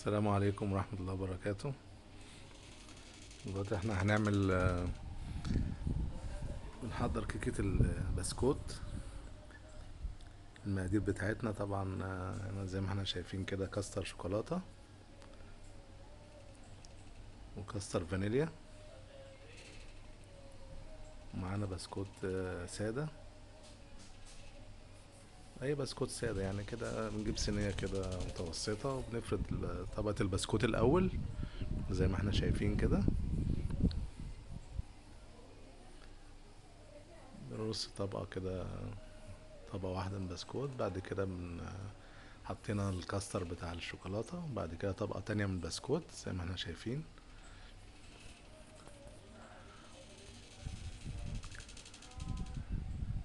السلام عليكم ورحمة الله وبركاته. دلوقتي احنا هنعمل بنحضر كيكة البسكوت. المقادير بتاعتنا طبعا زي ما احنا شايفين كده: كاستر شوكولاتة، وكاستر فانيليا، ومعانا بسكوت سادة. اي بسكوت سادة يعني كده. بنجيب صينية كده متوسطة وبنفرد طبقة البسكوت الاول زي ما احنا شايفين كده. بنرص طبقة كده، طبقة واحدة من بسكوت. بعد كده حطينا الكاستر بتاع الشوكولاتة، وبعد كده طبقة تانية من البسكوت زي ما احنا شايفين.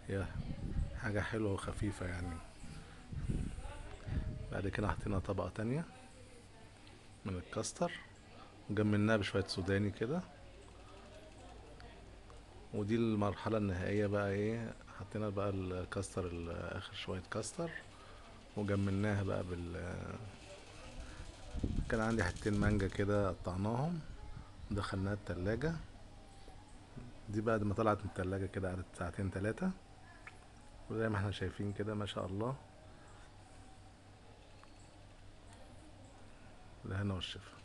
هي حاجة حلوة وخفيفة يعني. بعد كده حطينا طبقة تانية من الكاستر وجملناها بشوية سوداني كده. ودي المرحلة النهائية بقى ايه، حطينا بقى الكاستر اخر شوية كاستر وجملناها بقى كان عندي حتتين مانجا كده قطعناهم ودخلناها التلاجة. دي بعد ما طلعت من التلاجة كده قعدت ساعتين تلاتة، وزي ما احنا شايفين كده ما شاء الله. بالهنا والشفا.